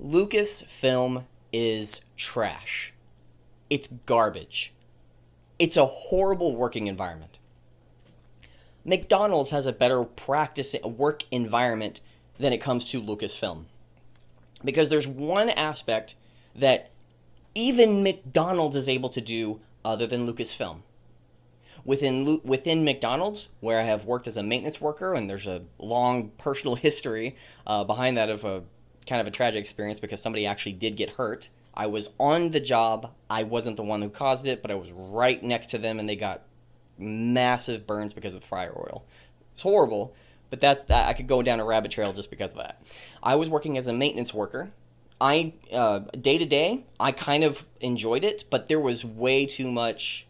Lucasfilm is trash. It's garbage. It's a horrible working environment. McDonald's has a better work environment than it comes to Lucasfilm. Because there's one aspect that even McDonald's is able to do other than Lucasfilm. Within McDonald's, where I have worked as a maintenance worker, and there's a long personal history behind that of a kind of a tragic experience because somebody actually did get hurt. I was on the job. I wasn't the one who caused it, but I was right next to them, and they got massive burns because of fryer oil. It's horrible, but that I could go down a rabbit trail just because of that. I was working as a maintenance worker. I day to day, I kind of enjoyed it, but there was way too much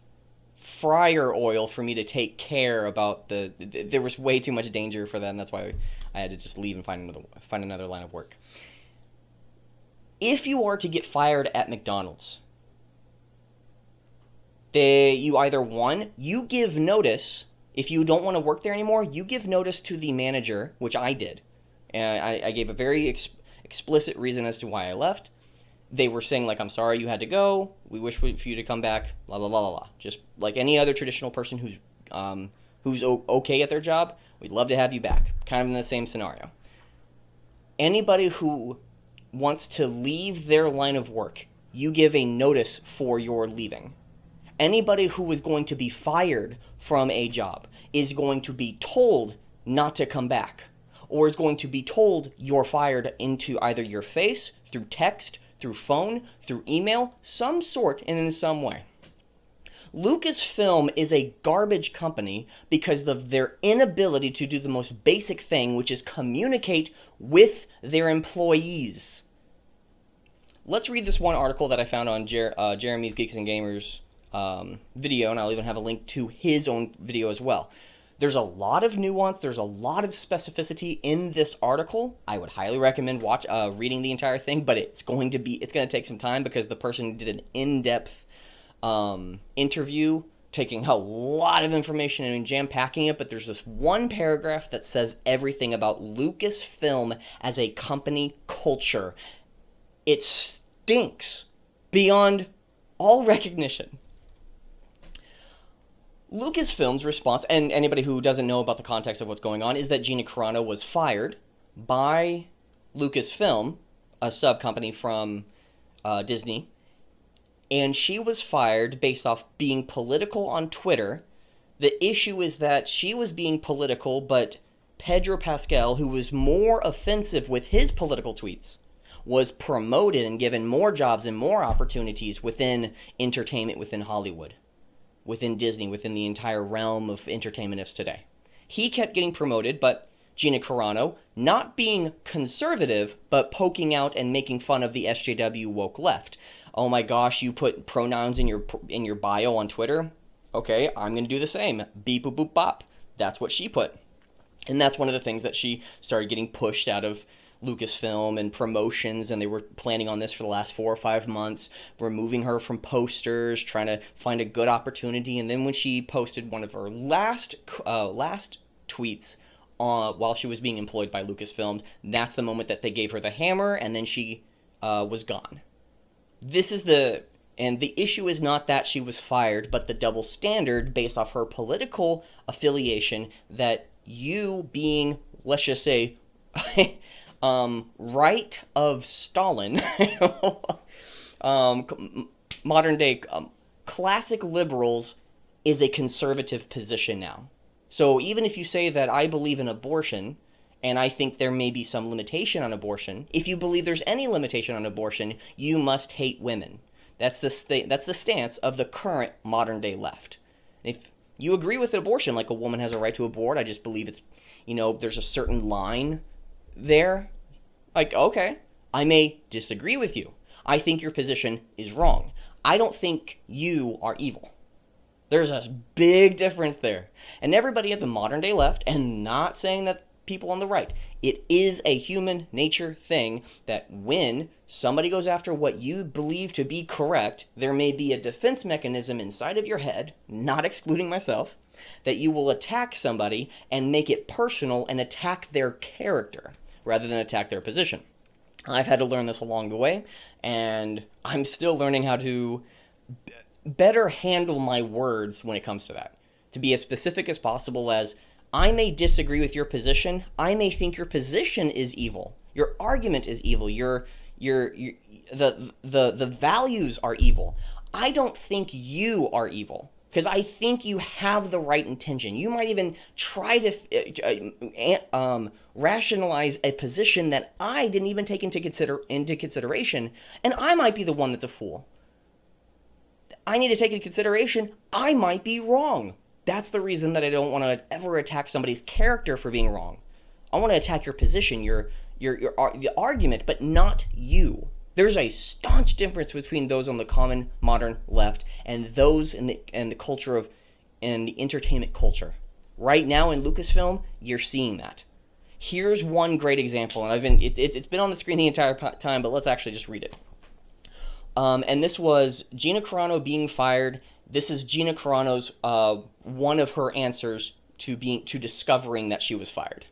fryer oil for me to take care about. There was way too much danger for that, and that's why I had to just leave and find another line of work. If you are to get fired at McDonald's, you either you give notice. If you don't want to work there anymore, you give notice to the manager, which I did. And I gave a very explicit reason as to why I left. They were saying, like, I'm sorry you had to go. We wish for you to come back, blah, blah, blah, blah, blah. Just like any other traditional person who's okay at their job, we'd love to have you back. Kind of in the same scenario. Anybody who wants to leave their line of work, you give a notice for your leaving. Anybody who is going to be fired from a job is going to be told not to come back, or is going to be told you're fired into either your face, through text, through phone, through email, some sort and in some way. Lucasfilm is a garbage company because of their inability to do the most basic thing, which is communicate with their employees. Let's read this one article that I found on Jeremy's Geeks and Gamers video, and I'll even have a link to his own video as well. There's a lot of nuance, there's a lot of specificity in this article. I would highly recommend reading the entire thing, but it's going to take some time because the person did an in-depth interview, taking a lot of information and jam-packing it, but there's this one paragraph that says everything about Lucasfilm as a company culture. It stinks beyond all recognition. Lucasfilm's response, and anybody who doesn't know about the context of what's going on, is that Gina Carano was fired by Lucasfilm, a sub-company from Disney, and she was fired based off being political on Twitter. The issue is that she was being political, but Pedro Pascal, who was more offensive with his political tweets, was promoted and given more jobs and more opportunities within entertainment, within Hollywood, within Disney, within the entire realm of entertainment of today. He kept getting promoted, but Gina Carano, not being conservative, but poking out and making fun of the SJW woke left. Oh my gosh, you put pronouns in your bio on Twitter? Okay, I'm going to do the same. Beep, boop, boop, bop. That's what she put. And that's one of the things that she started getting pushed out of Lucasfilm and promotions, and they were planning on this for the last 4 or 5 months, removing her from posters, trying to find a good opportunity. And then when she posted one of her last tweets while she was being employed by Lucasfilm, that's the moment that they gave her the hammer, and then she was gone. And the issue is not that she was fired, but the double standard based off her political affiliation, that you being, let's just say, right of Stalin, modern day classic liberals, is a conservative position now. So even if you say that I believe in abortion, and I think there may be some limitation on abortion, if you believe there's any limitation on abortion, you must hate women. That's the stance of the current modern day left. If you agree with abortion, like a woman has a right to abort, I just believe it's, there's a certain line there. Like, okay, I may disagree with you. I think your position is wrong. I don't think you are evil. There's a big difference there. And everybody at the modern day left, and not saying that people on the right, it is a human nature thing that when somebody goes after what you believe to be correct, there may be a defense mechanism inside of your head, not excluding myself, that you will attack somebody and make it personal and attack their character rather than attack their position. I've had to learn this along the way, and I'm still learning how to better handle my words when it comes to that. To be as specific as possible as, I may disagree with your position. I may think your position is evil. Your argument is evil. The values are evil. I don't think you are evil because I think you have the right intention. You might even try to rationalize a position that I didn't even take into consideration, and I might be the one that's a fool. I need to take into consideration I might be wrong. That's the reason that I don't want to ever attack somebody's character for being wrong. I want to attack your position, the argument, but not you. There's a staunch difference between those on the common modern left and those in the culture of in the entertainment culture. Right now in Lucasfilm, you're seeing that. Here's one great example, and it's been on the screen the entire time, but let's actually just read it. And this was Gina Carano being fired. This is Gina Carano's one of her answers to discovering that she was fired.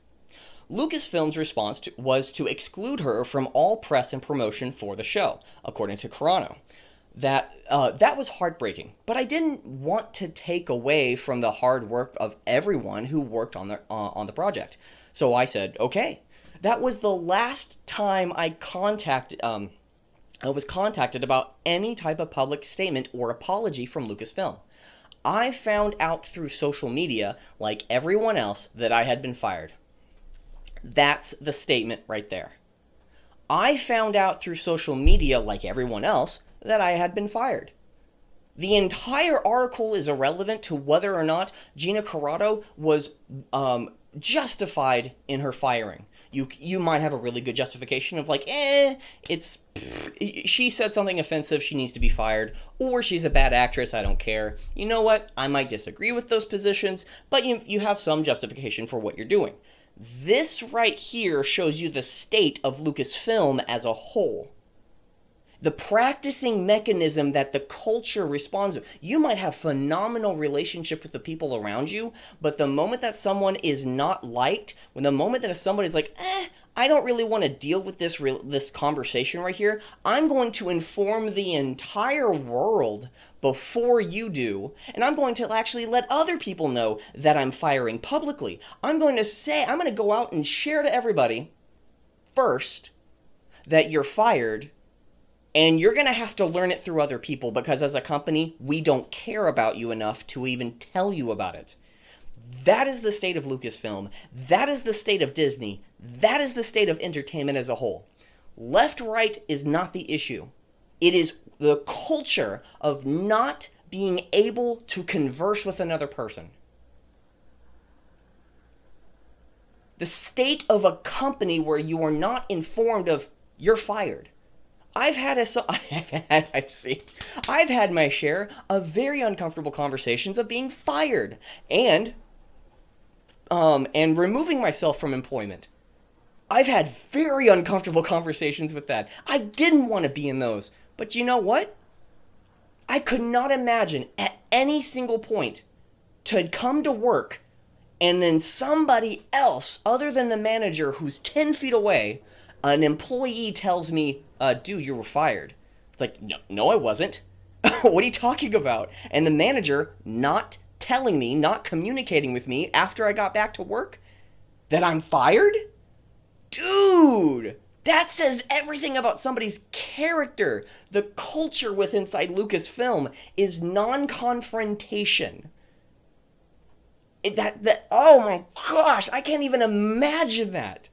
Lucasfilm's response was to exclude her from all press and promotion for the show, according to Carano. That was heartbreaking, but I didn't want to take away from the hard work of everyone who worked on the project. So I said, okay. That was the last time I was contacted about any type of public statement or apology from Lucasfilm. I found out through social media, like everyone else, that I had been fired. That's the statement right there. I found out through social media, like everyone else, that I had been fired. The entire article is irrelevant to whether or not Gina Carano was justified in her firing. You might have a really good justification of like, she said something offensive, she needs to be fired, or she's a bad actress, I don't care. You know what? I might disagree with those positions, but you have some justification for what you're doing. This right here shows you the state of Lucasfilm as a whole. The practicing mechanism that the culture responds to. You might have phenomenal relationship with the people around you, but the moment that someone is not liked, when the moment that somebody's like, I don't really want to deal with this conversation right here, I'm going to inform the entire world before you do, and I'm going to actually let other people know that I'm firing publicly. I'm going to go out and share to everybody first that you're fired. And you're going to have to learn it through other people because as a company, we don't care about you enough to even tell you about it. That is the state of Lucasfilm. That is the state of Disney. That is the state of entertainment as a whole. Left-right is not the issue. It is the culture of not being able to converse with another person. The state of a company where you are not informed of you're fired. I've had my share of very uncomfortable conversations of being fired and removing myself from employment. I've had very uncomfortable conversations with that. I didn't want to be in those. But you know what? I could not imagine at any single point to come to work and then somebody else other than the manager who's 10 feet away, an employee tells me, dude, you were fired. It's like, no, I wasn't. What are you talking about? And the manager not telling me, not communicating with me after I got back to work that I'm fired? Dude, that says everything about somebody's character. The culture inside Lucasfilm is non-confrontation. Oh my gosh, I can't even imagine that.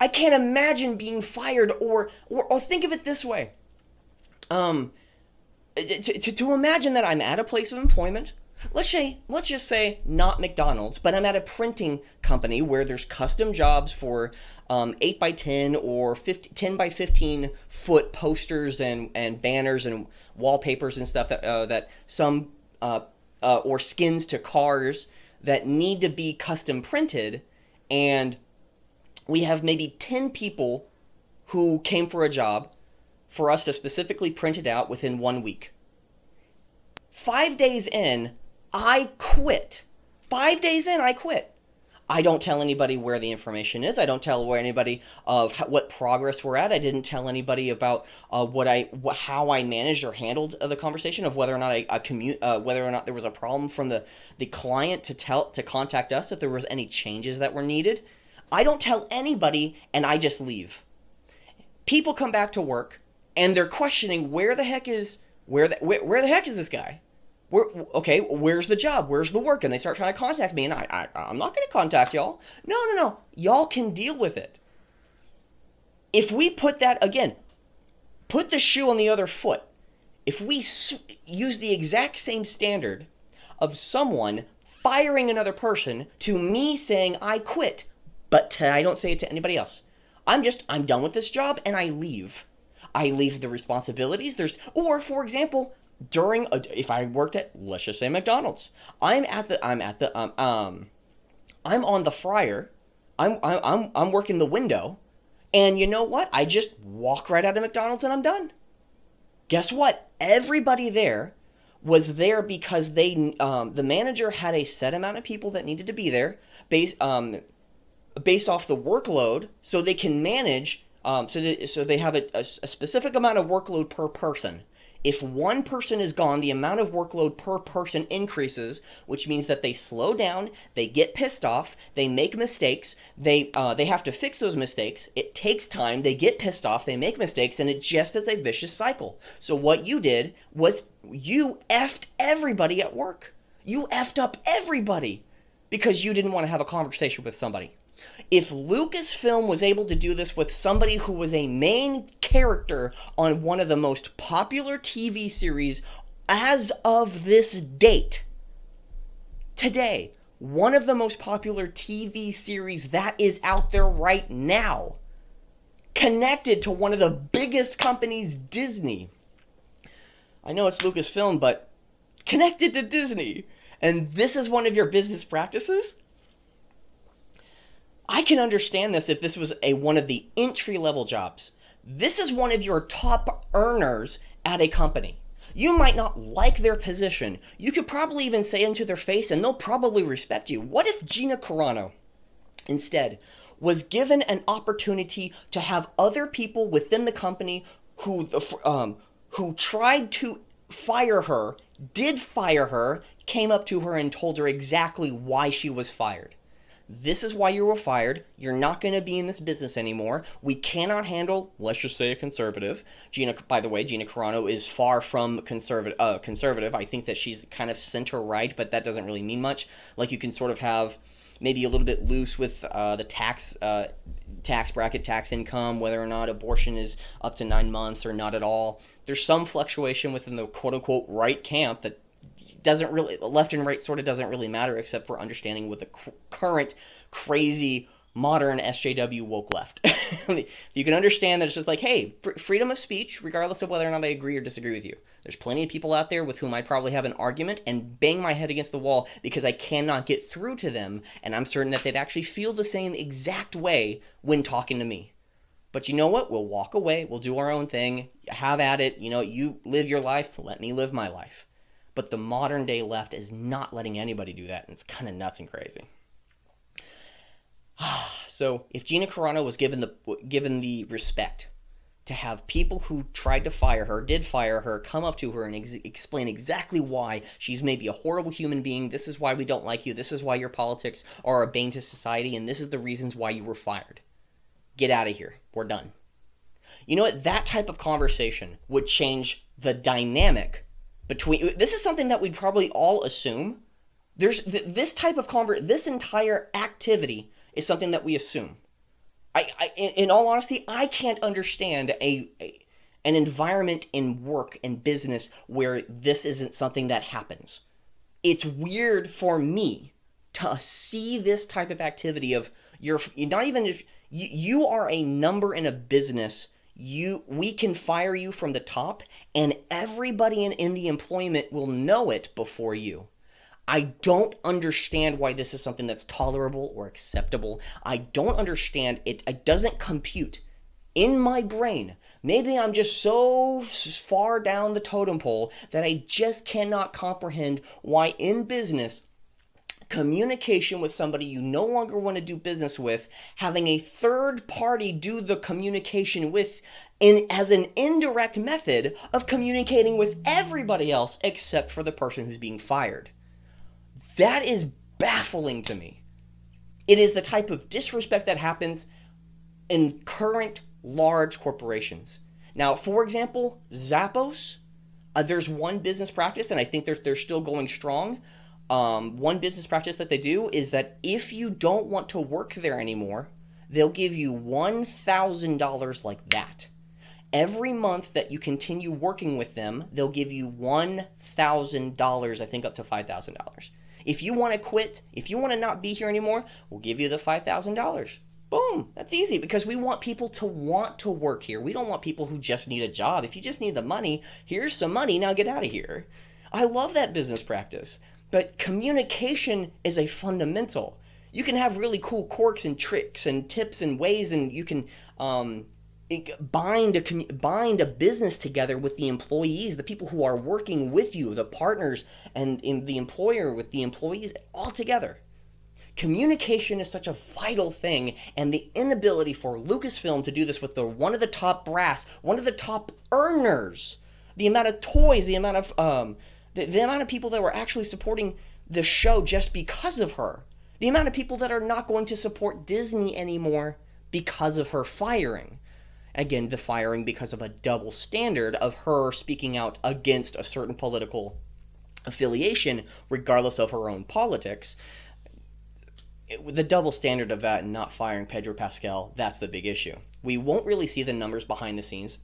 I can't imagine being fired or think of it this way. To imagine that I'm at a place of employment, let's just say not McDonald's, but I'm at a printing company where there's custom jobs for 8x10 or 10x15 foot posters and banners and wallpapers and stuff that some or skins to cars that need to be custom printed, and we have maybe 10 people who came for a job for us to specifically print it out within 1 week. 5 days in, I quit. 5 days in, I quit. I don't tell anybody where the information is. I don't tell where anybody of what progress we're at. I didn't tell anybody about how I managed or handled the conversation of whether or not whether or not there was a problem from the client to contact us if there was any changes that were needed. I don't tell anybody, and I just leave. People come back to work and they're questioning where the heck is this guy? Where's the job? Where's the work? And they start trying to contact me, and I'm not going to contact y'all. No. Y'all can deal with it. If we put the shoe on the other foot, if we use the exact same standard of someone firing another person to me saying I quit, but I don't say it to anybody else. I'm done with this job and I leave. I leave the responsibilities. For example, if I worked at, let's just say, McDonald's, I'm on the fryer, I'm working the window, and you know what? I just walk right out of McDonald's and I'm done. Guess what? Everybody there was there because the manager had a set amount of people that needed to be there based off the workload, so they can manage. So they have a specific amount of workload per person. If one person is gone, the amount of workload per person increases, which means that they slow down, they get pissed off, they make mistakes, they have to fix those mistakes, it takes time, they get pissed off, they make mistakes, and it just is a vicious cycle. So what you did was you effed everybody at work. You effed up everybody because you didn't want to have a conversation with somebody. If LucasFilm was able to do this with somebody who was a main character on one of the most popular TV series as of this date, today, one of the most popular TV series that is out there right now, connected to one of the biggest companies, Disney. I know it's LucasFilm, but connected to Disney. And this is one of your business practices? I can understand this if this was one of the entry-level jobs. This is one of your top earners at a company. You might not like their position. You could probably even say it to their face, and they'll probably respect you. What if Gina Carano, instead, was given an opportunity to have other people within the company who tried to fire her, did fire her, came up to her and told her exactly why she was fired? This is why you were fired. You're not going to be in this business anymore. We cannot handle, let's just say, a conservative. By the way, Gina Carano is far from conservative. I think that she's kind of center-right, but that doesn't really mean much. Like, you can sort of have maybe a little bit loose with the tax bracket, tax income, whether or not abortion is up to 9 months or not at all. There's some fluctuation within the quote-unquote right camp that doesn't really, left and right sort of doesn't really matter, except for understanding what the current crazy modern SJW woke left. You can understand that it's just like, hey, freedom of speech, regardless of whether or not I agree or disagree with you. There's plenty of people out there with whom I probably have an argument and bang my head against the wall because I cannot get through to them, and I'm certain that they'd actually feel the same exact way when talking to me. But you know what? We'll walk away. We'll do our own thing. Have at it. You live your life. Let me live my life. But the modern day left is not letting anybody do that, and it's kind of nuts and crazy. So if Gina Carano was given the respect to have people who tried to fire her, did fire her, come up to her and explain exactly why she's maybe a horrible human being, this is why we don't like you, this is why your politics are a bane to society, and this is the reasons why you were fired. Get out of here. We're done. You know what? That type of conversation would change the dynamic between. This is something that we'd probably all assume. There's this type of this entire activity is something that we assume. In all honesty, I can't understand an environment in work and business where this isn't something that happens. It's weird for me to see this type of activity of you're not even if you are a number in a business. We can fire you from the top, and everybody in the employment will know it before you. I don't understand why this is something that's tolerable or acceptable. I don't understand it. It doesn't compute in my brain. Maybe I'm just so far down the totem pole that I just cannot comprehend why in business Communication with somebody you no longer want to do business with, having a third party do the communication with as an indirect method of communicating with everybody else except for the person who's being fired. That is baffling to me. It is the type of disrespect that happens in current large corporations. Now, for example, Zappos, there's one business practice, and I think they're still going strong. One business practice that they do is that if you don't want to work there anymore, they'll give you $1,000 like that. Every month that you continue working with them, they'll give you $1,000, I think up to $5,000. If you want to quit, if you want to not be here anymore, we'll give you the $5,000. Boom, that's easy because we want people to want to work here. We don't want people who just need a job. If you just need the money, here's some money, now get out of here. I love that business practice. But communication is a fundamental. You can have really cool quirks and tricks and tips and ways, and you can bind a business together with the employees, the people who are working with you, the partners, and in the employer with the employees, all together. Communication is such a vital thing, and the inability for Lucasfilm to do this with one of the top brass, one of the top earners, the amount of toys, the amount of the amount of people that were actually supporting the show just because of her. The amount of people that are not going to support Disney anymore because of her firing. Again, the firing because of a double standard of her speaking out against a certain political affiliation, regardless of her own politics. The double standard of that and not firing Pedro Pascal, that's the big issue. We won't really see the numbers behind the scenes.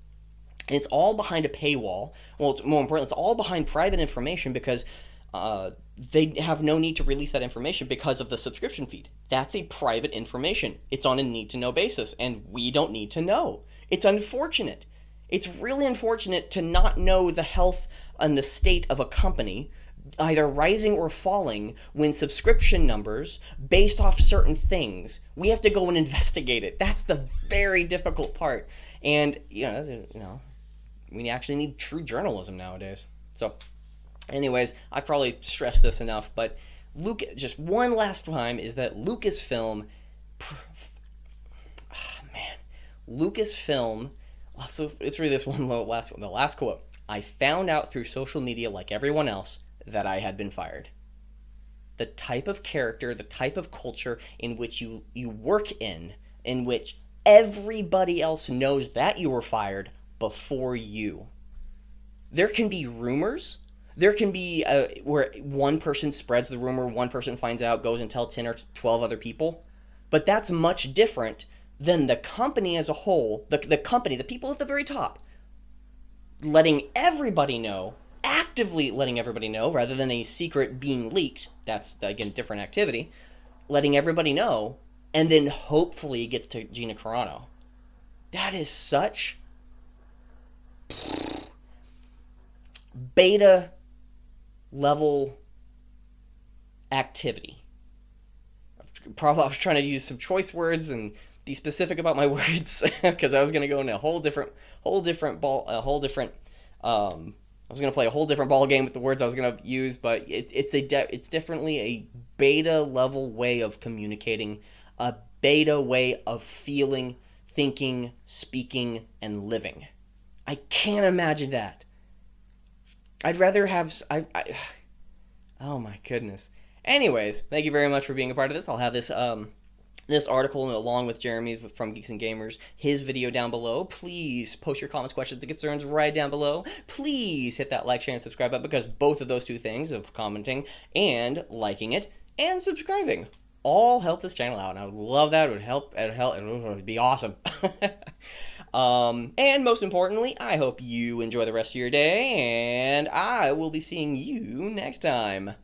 And it's all behind a paywall. Well, it's more important, it's all behind private information because they have no need to release that information because of the subscription feed. That's a private information. It's on a need-to-know basis, and we don't need to know. It's unfortunate. It's really unfortunate to not know the health and the state of a company, either rising or falling, when subscription numbers based off certain things. We have to go and investigate it. That's the very difficult part. And, we actually need true journalism nowadays. So, anyways, I probably stressed this enough, but just one last time is that Lucasfilm, Lucasfilm, so let's read this the last quote. I found out through social media, like everyone else, that I had been fired. The type of character, the type of culture in which you work in which everybody else knows that you were fired before you. There can be rumors. There can be where one person spreads the rumor, one person finds out, goes and tells 10 or 12 other people. But that's much different than the company as a whole, the company, the people at the very top, letting everybody know, actively letting everybody know, rather than a secret being leaked. That's, again, different activity. Letting everybody know, and then hopefully it gets to Gina Carano. That is such beta level activity. Probably I was trying to use some choice words and be specific about my words because I was going to go into I was going to play a whole different ball game with the words I was going to use, but it's definitely a beta level way of communicating, a beta way of feeling, thinking, speaking, and living. I can't imagine that. I'd rather have oh my goodness. Anyways, thank you very much for being a part of this. I'll have this this article along with Jeremy's from Geeks and Gamers, his video down below. Please post your comments, questions, and concerns right down below. Please hit that like, share, and subscribe button because both of those two things of commenting and liking it and subscribing all help this channel out, and I would love that. It would be awesome. And most importantly, I hope you enjoy the rest of your day, and I will be seeing you next time.